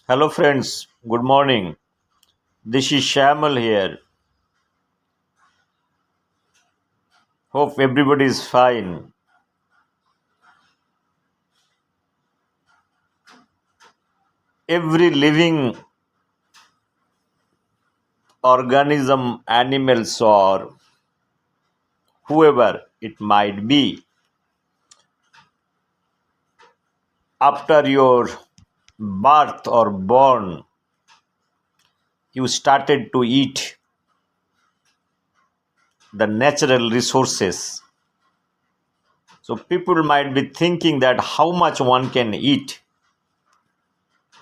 Hello, friends. Good morning. This is Shamal here. Hope everybody is fine. Every living organism, animals, or whoever it might be, after your birth or born, you started to eat the natural resources. So, people might be thinking that how much one can eat.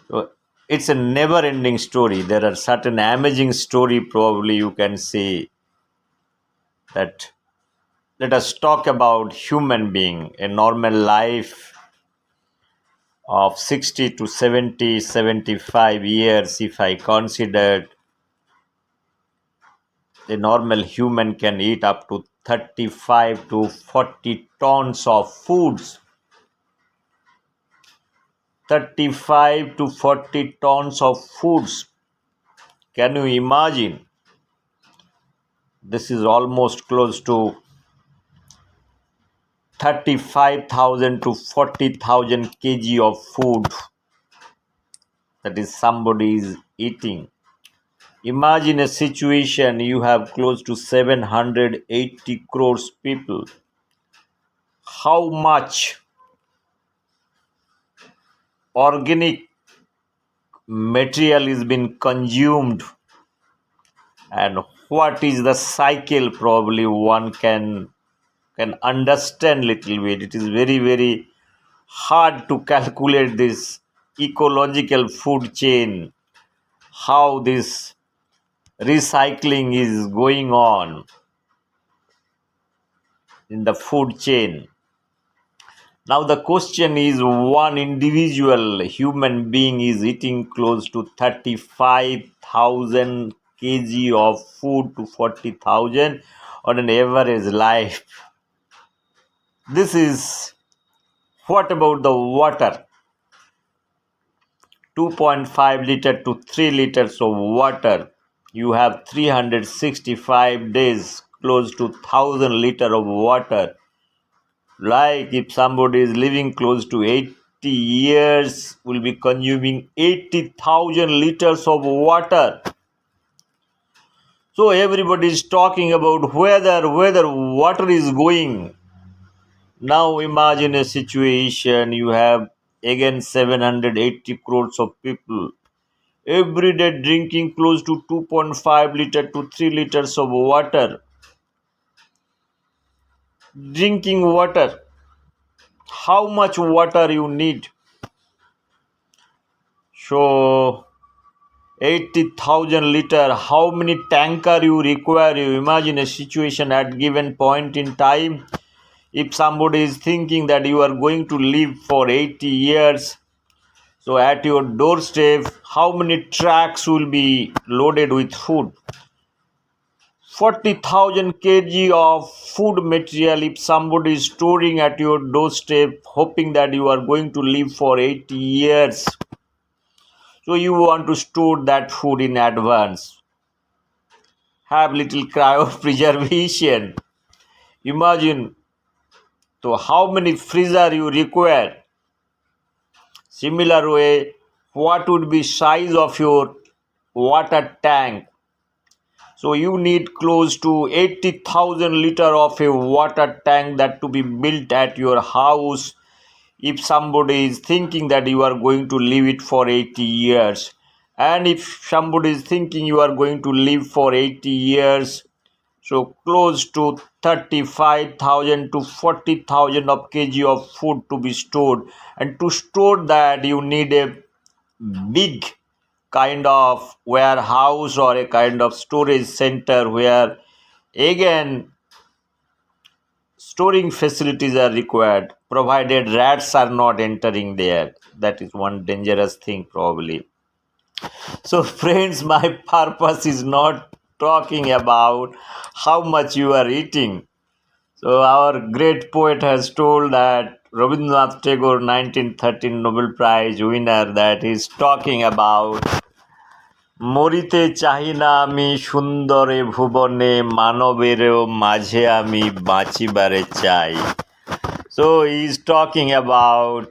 So, it's a never ending story. There are certain amazing story probably you can say that. Let us talk about human being, a normal life of 60 to 70, 75 years. If I considered a normal human can eat up to 35 to 40 tons of foods. 35 to 40 tons of foods. Can you imagine? This is almost close to 35,000 to 40,000 kg of food that is somebody is eating. Imagine a situation you have close to 780 crores people. How much organic material is being consumed and what is the cycle probably one can understand little bit. It is very hard to calculate this ecological food chain, how this recycling is going on in the food chain. Now the question is one individual human being is eating close to 35,000 kg of food to 40,000 on an average life. This is what about the water? 2.5 liter to 3 liters of water. You have 365 days, close to 1000 liter of water. Like if somebody is living close to 80 years, will be consuming 80,000 liters of water. So everybody is talking about whether water is going. Now imagine a situation you have again 780 crores of people every day drinking close to 2.5 liter to 3 liters of water. Drinking water. How much water you need? So 80,000 liter, how many tanker you require? You imagine a situation at given point in time. If somebody is thinking that you are going to live for 80 years, so at your doorstep, how many trucks will be loaded with food? 40,000 kg of food material if somebody is storing at your doorstep, hoping that you are going to live for 80 years. So you want to store that food in advance. Have little cryopreservation. Imagine so how many freezer you require. Similar way, what would be size of your water tank? So you need close to 80,000 liter of a water tank that to be built at your house if somebody is thinking that you are going to live it for 80 years. And if somebody is thinking you are going to live for 80 years, so close to 35,000 to 40,000 of kg of food to be stored. And to store that, you need a big kind of warehouse or a kind of storage center where again storing facilities are required provided rats are not entering there. That is one dangerous thing probably. So friends, my purpose is not talking about how much you are eating. So our great poet has told that Rabindranath Tagore, 1913 Nobel Prize winner, that he's talking about মরিতে চাহি না আমি সুন্দরে ভুবনে মানবেরও মাঝে আমি বাঁচিবারে চাই. So he's talking about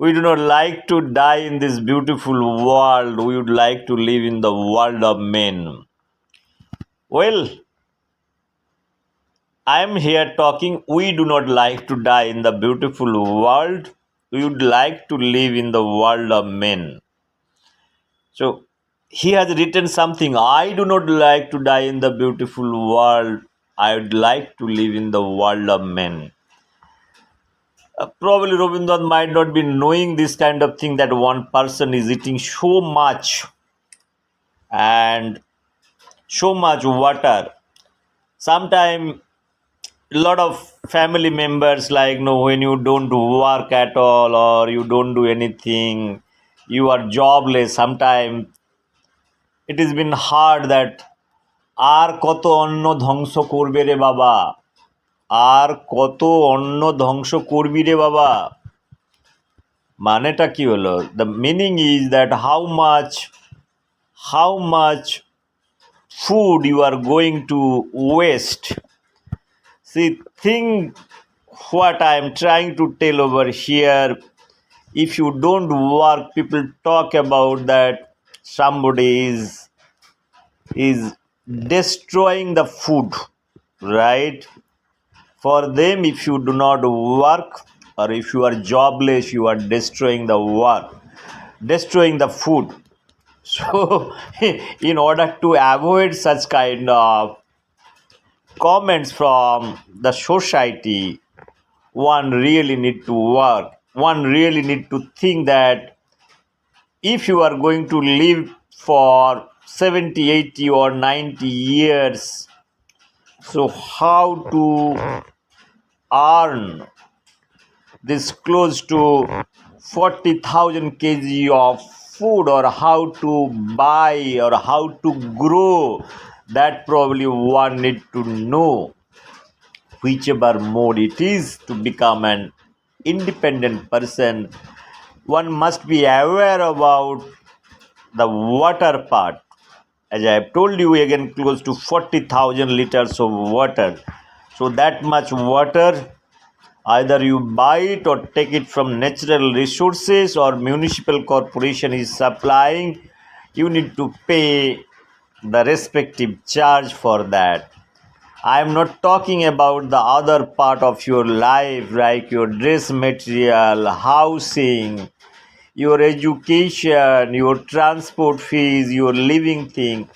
we do not like to die in this beautiful world. We would like to live in the world of men. Well, I am here talking. We do not like to die in the beautiful world. We would like to live in the world of men. So he has written something. I do not like to die in the beautiful world. I would like to live in the world of men. Probably Rabindranath might not be knowing this kind of thing, that one person is eating so much and so much water. Sometimes a lot of family members, like, no, when you don't work at all or you don't do anything, you are jobless, sometimes it has been hard that আর কত অন্ন ধ্বংস করবে রে বাবা, আর কত অন্ন ধ্বংস করবি রে বাবা. মানেটা কি হলো? The meaning is that how much food you are going to waste. See, think what I am trying to tell over here. If you don't work, people talk about that somebody is destroying the food, right? For them, if you do not work or if you are jobless, you are destroying the work, destroying the food. So in order to avoid such kind of comments from the society, one really need to work. One really need to think that if you are going to live for 70, 80 or 90 years, so how to earn this close to 40,000 kg of food, or how to buy or how to grow, that probably one need to know. Whichever mode it is to become an independent person, one must be aware about the water part. As I have told you again, close to 40,000 liters of water. So that much water, either you buy it or take it from natural resources or municipal corporation is supplying, you need to pay the respective charge for that. I am not talking about the other part of your life, like your dress material, housing, your education, your transport fees, your living thing.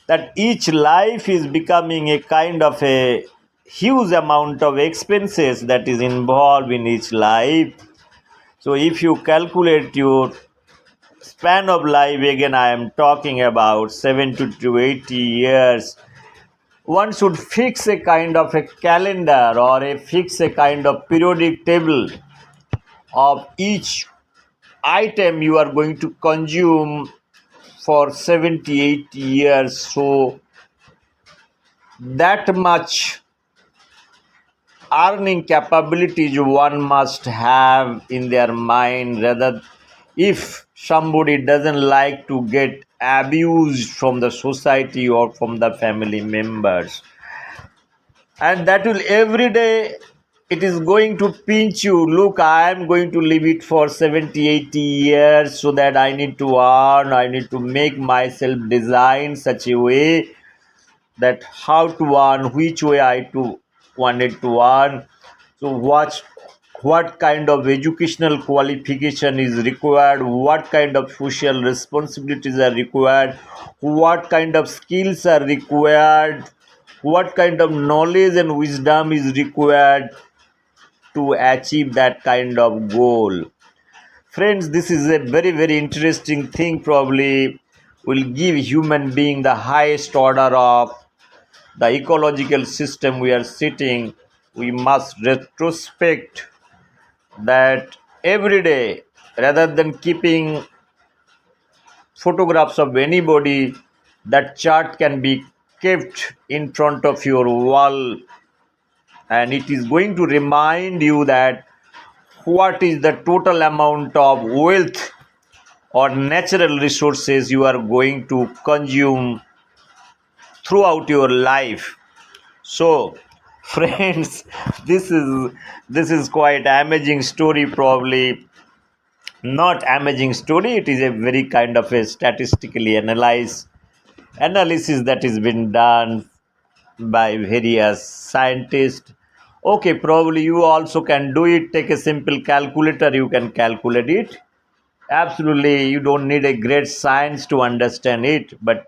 That each life is becoming a kind of a huge amount of expenses that is involved in each life. So if you calculate your span of life, again I am talking about 70 to 80 years, one should fix a kind of a calendar or fix a kind of periodic table of each item you are going to consume for 70, 80 years. So that much earning capabilities one must have in their mind, rather if somebody doesn't like to get abused from the society or from the family members, and that will every day it is going to pinch you. Look, I am going to live it for 70, 80 years, so that I need to earn, I need to make myself design such a way that how to earn, which way I to wanted to earn. So what kind of educational qualification is required, what kind of social responsibilities are required, what kind of skills are required, what kind of knowledge and wisdom is required to achieve that kind of goal. Friends, this is a very, very interesting thing, probably will give human being the highest order of the ecological system we are sitting. We must retrospect that every day, rather than keeping photographs of anybody, that chart can be kept in front of your wall, and it is going to remind you that what is the total amount of wealth or natural resources you are going to consume throughout your life. So friends, this is quite amazing story, probably not amazing story, it is a very kind of a statistically analysis that has been done by various scientists. Okay, probably you also can do it. Take a simple calculator, you can calculate it. Absolutely, you don't need a great science to understand it, but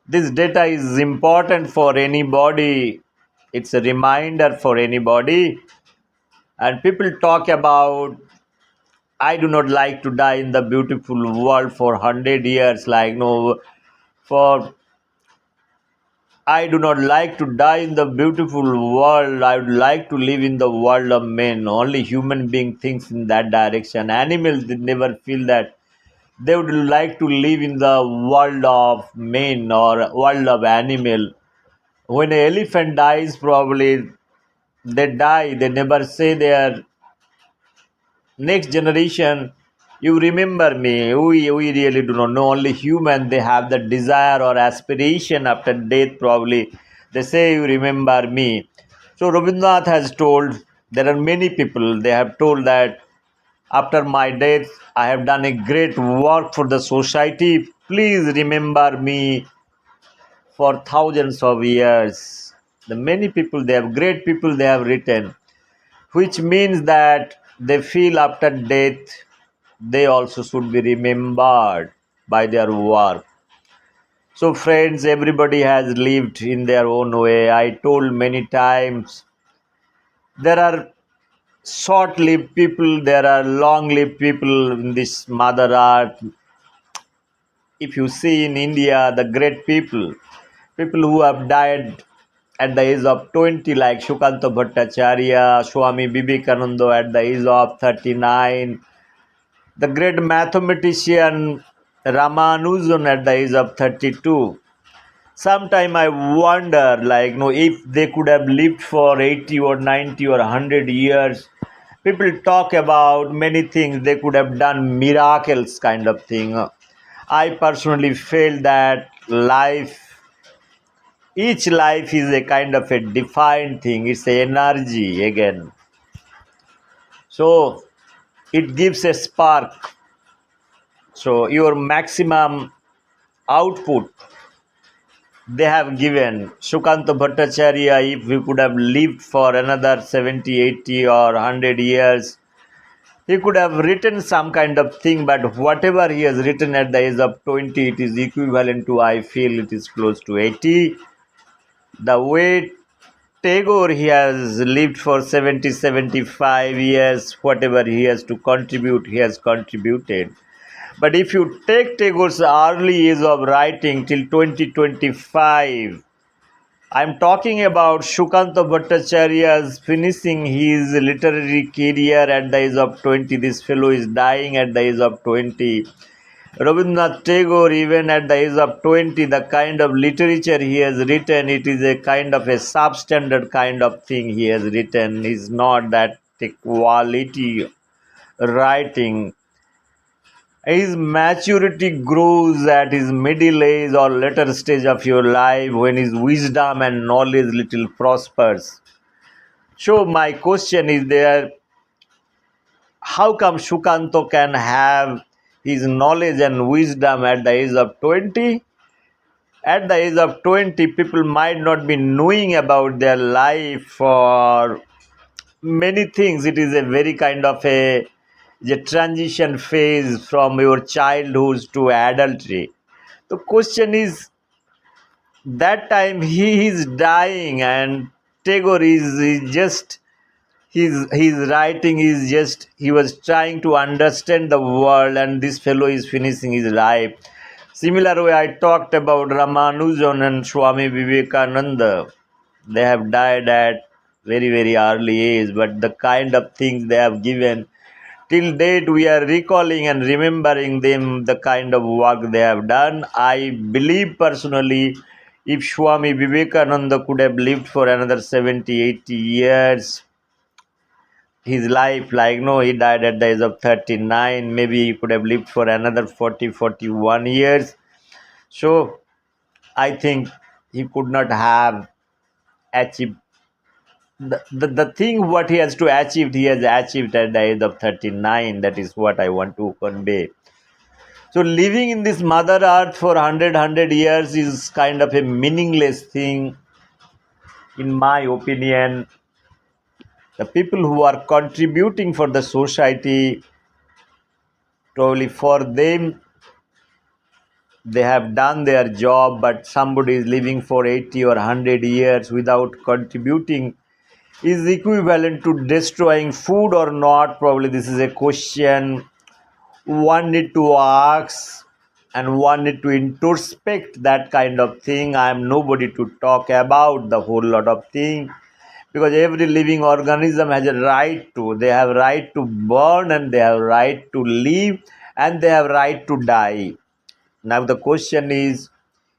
this data is important for anybody. It's a reminder for anybody. And people talk about, I do not like to die in the beautiful world for 100 years. Like, no, for I do not like to die in the beautiful world. I would like to live in the world of men. Only human being thinks in that direction. Animals, they never feel that. They would like to live in the world of men or world of animal. When an elephant dies, probably they die. They never say their next generation, you remember me. We really do not know. Only human, they have the desire or aspiration after death, probably. They say, you remember me. So Rabindranath has told, there are many people, they have told that after my death, I have done a great work for the society. Please remember me for thousands of years. The many people, they have great people, they have written, which means that they feel after death they also should be remembered by their work. So, friends, everybody has lived in their own way. I told many times there are short lived people, there are long lived people in this Mother Earth. If you see in India, the great people who have died at the age of 20, like Shukanta Bhattacharya, Swami Vivekananda at the age of 39, the great mathematician Ramanujan at the age of 32. Sometime I wonder, like, if they could have lived for 80 or 90 or 100 years. People talk about many things. They could have done miracles, kind of thing. I personally feel that each life is a kind of a defined thing. It's a energy again. So it gives a spark. So your maximum output they have given. Shukanta Bhattacharya, if we could have lived for another 70, 80 or 100 years, he could have written some kind of thing, but whatever he has written at the age of 20, it is equivalent to, I feel, it is close to 80. The way Tagore, he has lived for 70, 75 years, whatever he has to contribute, he has contributed. But if you take Tagore's early years of writing till 2025, I'm talking about Shukanta Bhattacharya's finishing his literary career at the age of 20. This fellow is dying at the age of 20. Rabindranath Tagore, even at the age of 20, the kind of literature he has written, it is a kind of a substandard kind of thing he has written. It's not that quality writing. His maturity grows at his middle age or later stage of your life when his wisdom and knowledge little prospers. So my question is there, how come Shukanto can have his knowledge and wisdom at the age of 20? At the age of 20, people might not be knowing about their life or many things. It is a very kind of a transition phase from your childhood to adultry. The question is, that time he is dying and Tagore is just his writing is just he was trying to understand the world, and this fellow is finishing his life. Similar way I talked about Ramanujan and Swami Vivekananda. They have died at very, very early age, but the kind of things they have given till date, we are recalling and remembering them, the kind of work they have done. I believe personally If Swami Vivekananda could have lived for another 70, 80 years, his life, like, no, he died at the age of 39, maybe he could have lived for another 40, 41 years. So I think he could not have achieved the thing what he has to achieve, he has achieved at the age of 39. That is what I want to convey. So living in this mother earth for 100 years is kind of a meaningless thing, in my opinion. The people who are contributing for the society, probably for them, they have done their job, but somebody is living for 80 or 100 years without contributing is equivalent to destroying food or not. Probably this is a question one need to ask, and one need to introspect that kind of thing. I am nobody to talk about the whole lot of thing, because every living organism has a right to, they have right to burn, and they have right to live, and they have right to die. Now the question is,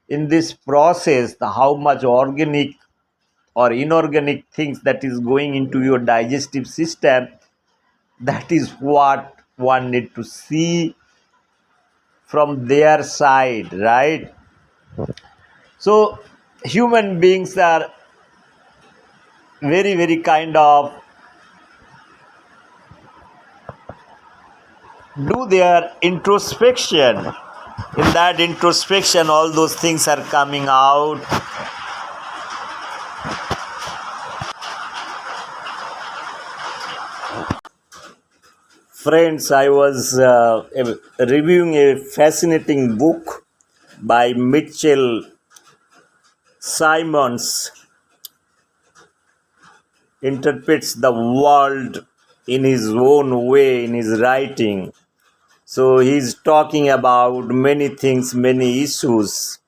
in this process, how much organic or inorganic things that is going into your digestive system, that is what one need to see from their side, right? So human beings are very kind of do their introspection. In that introspection, all those things are coming out. Friends, I was reviewing a fascinating book by Mitchell Simons, interprets the world in his own way in his writing. So he's talking about many things, many issues.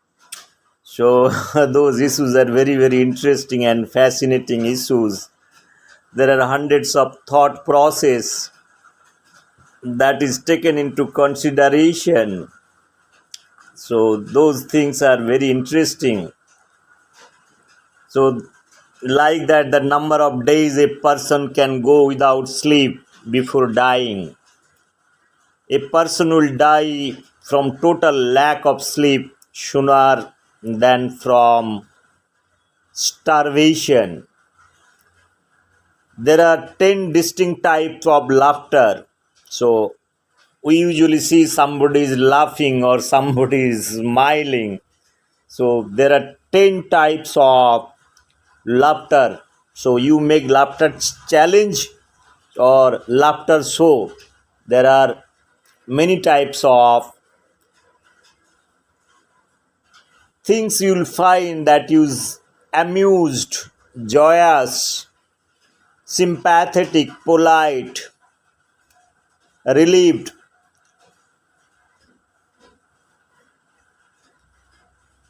So those issues are very interesting and fascinating issues. There are hundreds of thought process that is taken into consideration. So those things are very interesting. So like that, the number of days a person can go without sleep before dying. A person will die from total lack of sleep sooner than from starvation. There are 10 distinct types of laughter. So we usually see somebody is laughing or somebody is smiling. So there are 10 types of laughter. So you make laughter challenge or laughter show. There are many types of things you'll find that is amused, joyous, sympathetic, polite, relieved,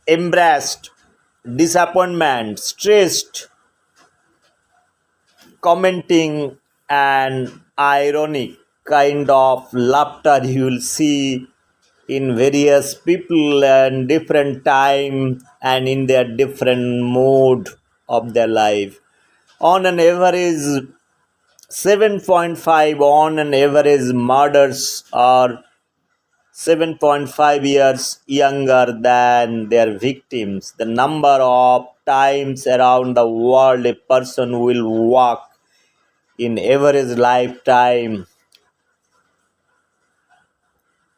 embarrassed, disappointment, stressed, commenting, and ironic kind of laughter you will see in various people and different time and in their different mode of their life. On an average, 7.5 on an average murders are 7.5 years younger than their victims. The number of times around the world a person will walk in average lifetime.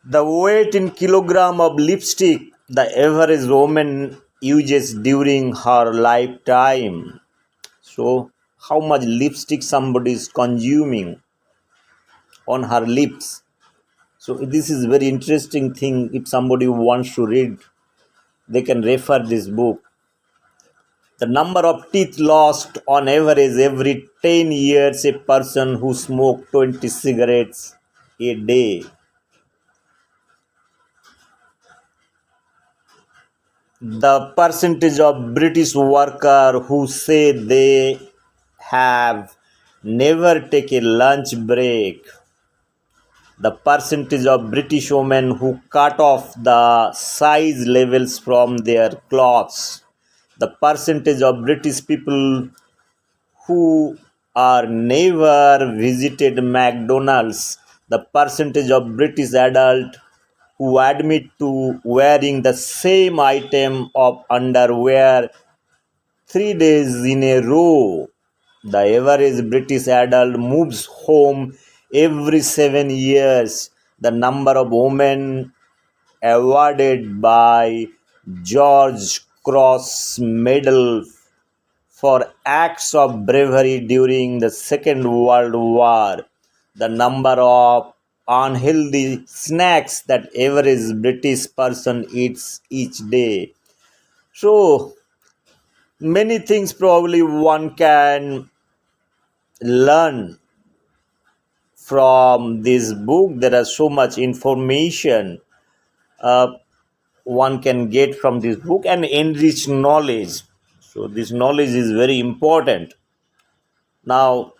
The weight in kilogram of lipstick the average woman uses during her lifetime. So how much lipstick somebody is consuming on her lips. So this is very interesting thing. If somebody wants to read, they can refer this book. The number of teeth lost on average every 10 years, a person who smoked 20 cigarettes a day. The percentage of British workers who say they have never taken a lunch break. The percentage of British women who cut off the size levels from their clothes. The percentage of British people who are never visited McDonald's, the percentage of British adult who admit to wearing the same item of underwear 3 days in a row. The average British adult moves home every 7 years. The number of women awarded by George Cross Medal for acts of bravery during the Second World War, the number of unhealthy snacks that average British person eats each day. So many things probably one can learn from this book. There are so much information uh, one can get from this book and enrich knowledge. So this knowledge is very important. Now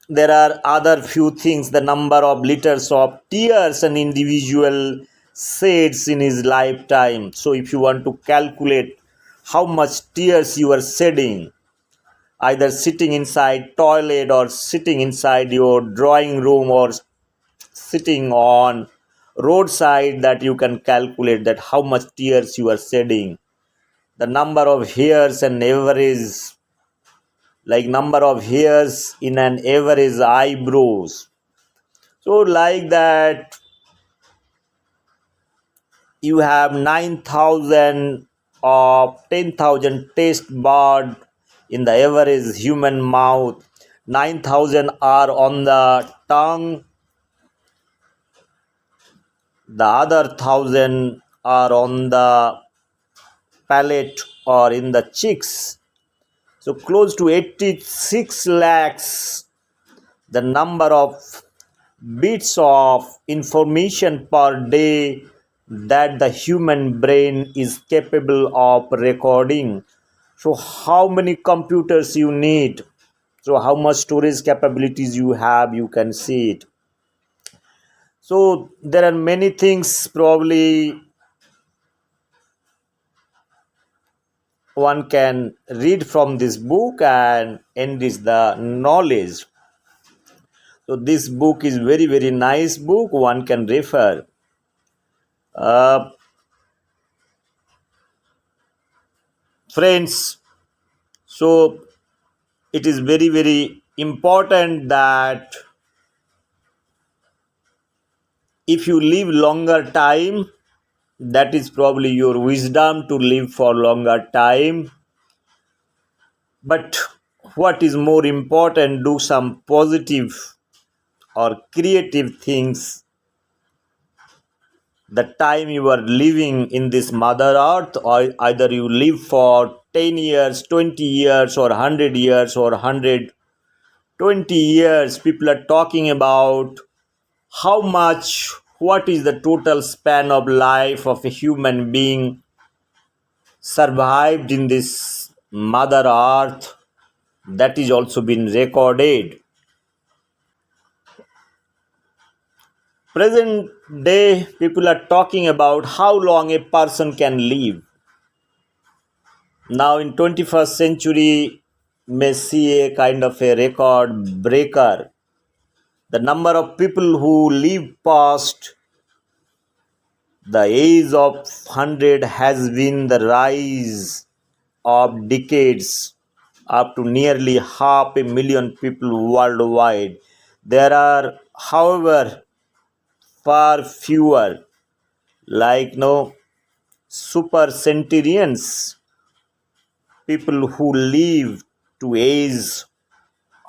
there are other few things, the number of liters of tears an individual sheds in his lifetime. So if you want to calculate how much tears you are shedding, either sitting inside toilet or sitting inside your drawing room or sitting on roadside, that you can calculate that how much tears you are shedding. The number of hairs and average, like number of hairs in an average eyebrows. So like that, you have 9,000 of 10,000 taste bud in the average human mouth. 9,000 are on the tongue. The other 1,000 are on the palate or in the cheeks. So close to 86 lakhs the number of bits of information per day that the human brain is capable of recording. So how many computers you need, so how much storage capabilities you have, you can see it. So there are many things probably one can read from this book and enrich the knowledge. So this book is very very nice book, one can refer. uh, Friends, so it is very very important that if you live longer time, that is probably your wisdom to live for longer time. But what is more important, do some positive or creative things the time you are living in this mother earth, or either you live for 10 years, 20 years, or 100 years, or 120 years. People are talking about how much, what is the total span of life of a human being survived in this mother earth. That is also been recorded. Present day people are talking about how long a person can live. Now in 21st century may see a kind of a record breaker. The number of people who live past the age of 100 has been the rise of decades, up to nearly 500,000 people worldwide. There are, however, far fewer, like no super centurions, people who live to age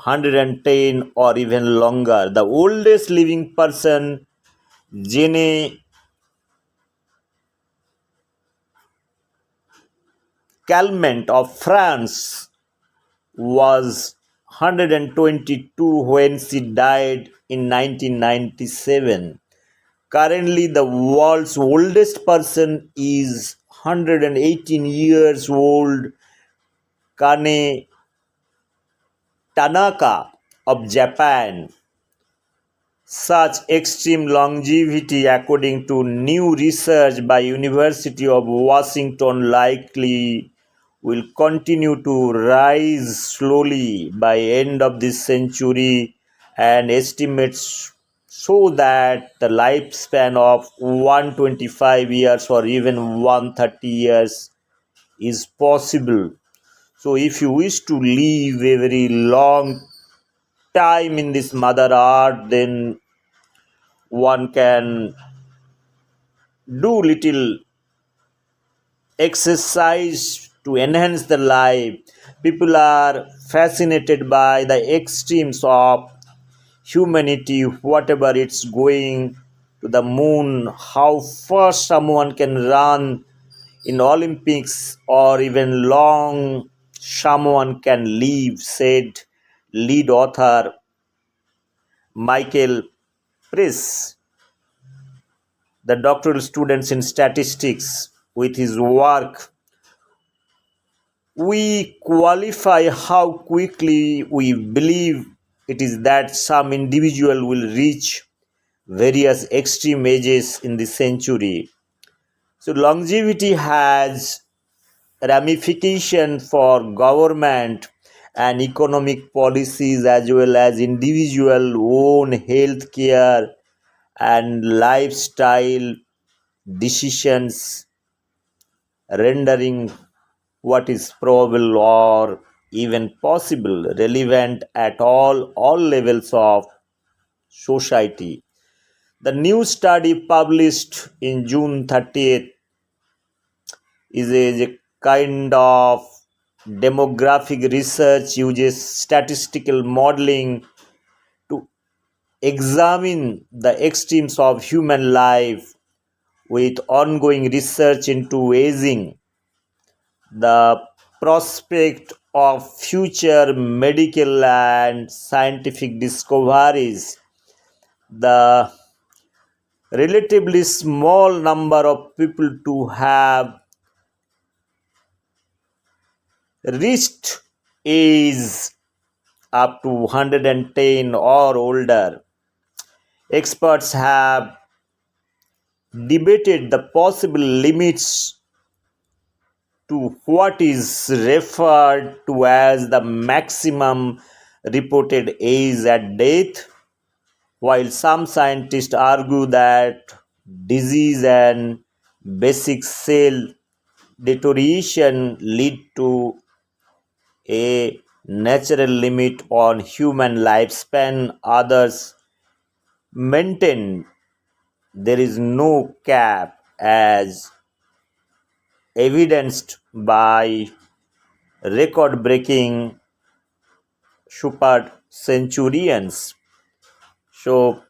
110 or even longer. The oldest living person, Jenny Calment of France, was 122 when she died in 1997. Currently, the world's oldest person is 118 years old, Kane Tanaka of Japan. Such extreme longevity, according to new research by University of Washington, likely will continue to rise slowly by end of this century, and estimates show that the lifespan of 125 years or even 130 years is possible. So if you wish to live a very long time in this mother earth, then one can do little exercise to enhance the life. People are fascinated by the extremes of humanity, whatever it's going to the moon, how fast someone can run in Olympics, or even long someone can live, said lead author Michael Price, the doctoral students in statistics. With his work, we qualify how quickly we believe it is that some individual will reach various extreme ages in the century. So longevity has ramification for government and economic policies, as well as individual own health care and lifestyle decisions, rendering what is probable or even possible relevant at all levels of society. The new study published in June 30th is a kind of demographic research, uses statistical modeling to examine the extremes of human life with ongoing research into aging, the prospect of future medical and scientific discoveries, the relatively small number of people to have reached age up to 110 or older. Experts have debated the possible limits to what is referred to as the maximum reported age at death, while some scientists argue that disease and basic cell deterioration lead to a natural limit on human lifespan. Others maintain there is no cap, as evidenced by record breaking super centurions. So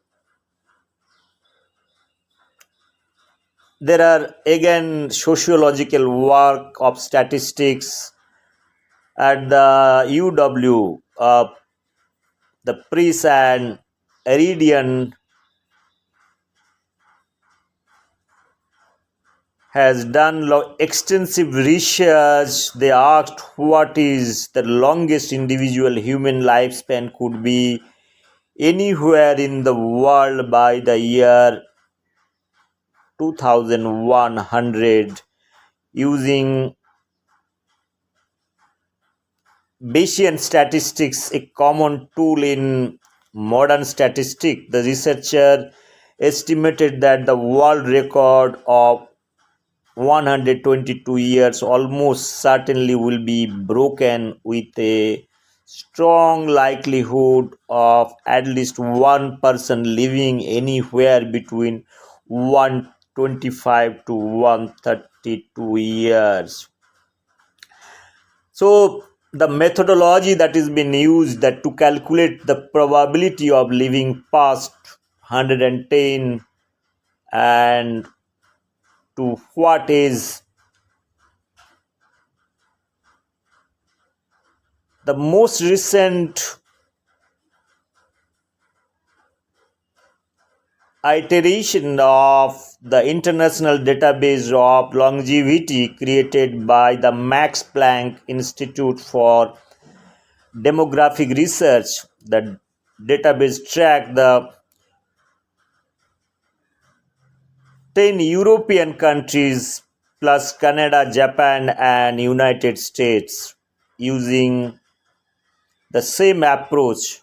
there are again sociological work of statistics at the UW. The Priest and Eridian has done extensive research. They asked what is the longest individual human lifespan could be anywhere in the world by the year 2100, using Bayesian statistics, a common tool in modern statistics. The researcher estimated that the world record of 122 years almost certainly will be broken, with a strong likelihood of at least one person living anywhere between 125 to 132 years. So the methodology that is being used that to calculate the probability of living past 110 and to what is the most recent iteration of the international database of longevity created by the Max Planck Institute for Demographic Research. The database tracked the 10 European countries plus Canada, Japan, and United States using the same approach,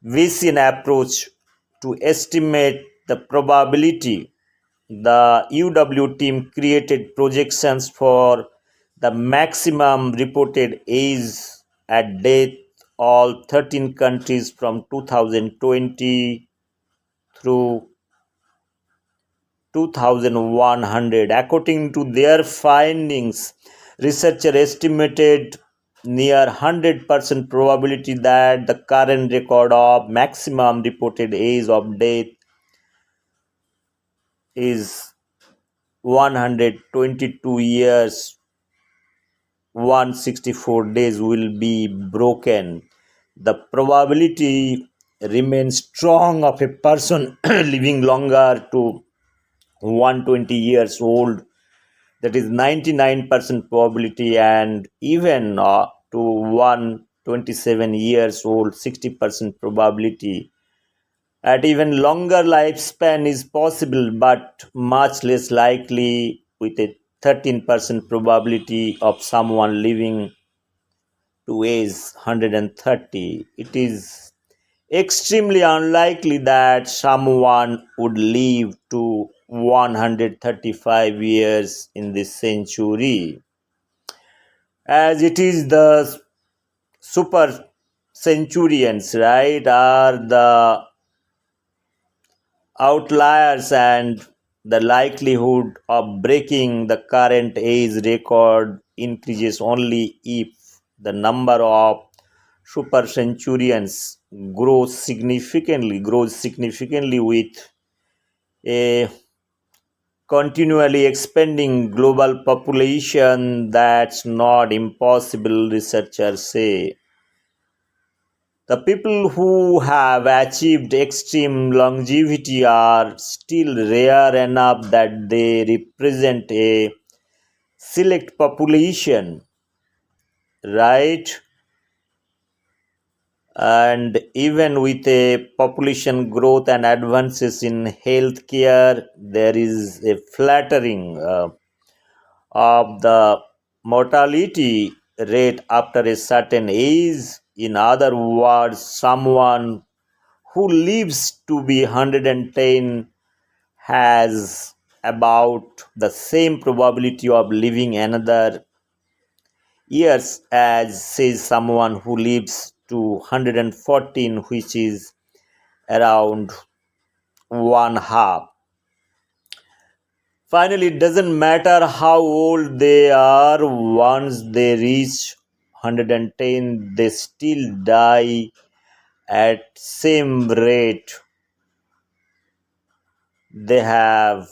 Bayesian approach, to estimate the probability. The UW team created projections for the maximum reported age at death all 13 countries from 2020 through 2100. According to their findings, researchers estimated near 100% probability that the current record of maximum reported age of death is 122 years 164 days will be broken. The probability remains strong of a person living longer to 120 years old, that is 99% probability, and even to 127 years old 60% probability. At even longer lifespan is possible, but much less likely, with a 13% probability of someone living to age 130. It is extremely unlikely that someone would live to 135 years in this century, as it is the super centurions, right, are the outliers, and the likelihood of breaking the current age record increases only if the number of super centurions grows significantly with a continually expanding global population. That's not impossible, researchers say. The people who have achieved extreme longevity are still rare enough that they represent a select population, right? And even with a population growth and advances in healthcare, there is a flattering of the mortality rate after a certain age. In other words, someone who lives to be 110 has about the same probability of living another years as says someone who lives to 114, which is around one half. Finally, it doesn't matter how old they are, once they reach 110 they still die at same rate. They have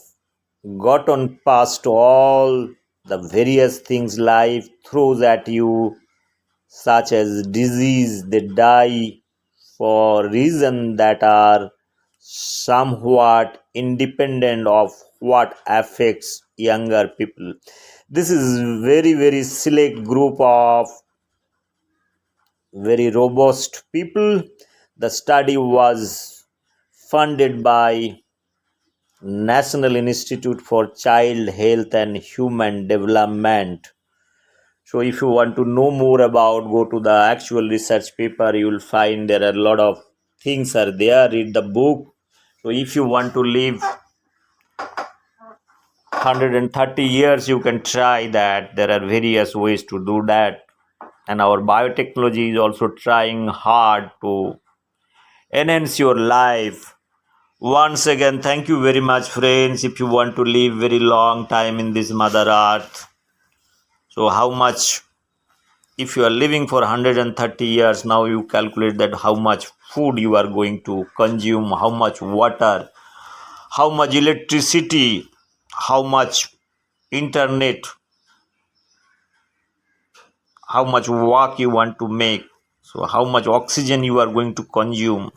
gotten past all the various things life throws at you, such as disease. They die for reasons that are somewhat independent of what affects younger people. This is very select group of very robust people. The study was funded by National Institute for Child Health and Human Development. So if you want to know more about, go to the actual research paper, you will find there are a lot of things are there. Read the book. So if you want to live 130 years, you can try that. There are various ways to do that. And our biotechnology is also trying hard to enhance your life. Once again, thank you very much, friends. If you want to live very long time in this Mother Earth, so how much, if you are living for 130 years, now you calculate that how much food you are going to consume, how much water, how much electricity, how much internet, how much work you want to make, so how much oxygen you are going to consume,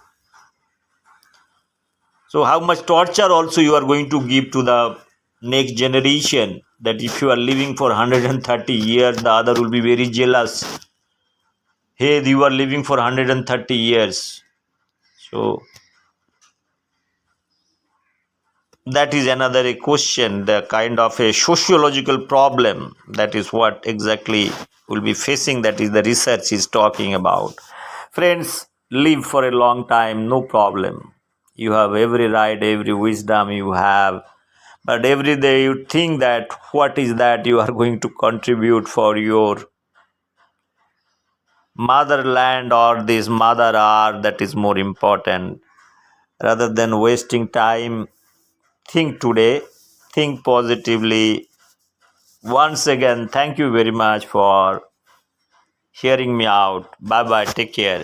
so how much torture also you are going to give to the next generation, that if you are living for 130 years the other will be very jealous. Hey, you are living for 130 years. So that is another a question, the kind of a sociological problem. That is what exactly will be facing, that is the research is talking about. Friends, live for a long time, no problem. You have every right, every wisdom you have, but every day you think that what is that you are going to contribute for your motherland or this mother art, that is more important. Rather than wasting time, think today, think positively. Once again, thank you very much for hearing me out. Bye bye. Take care.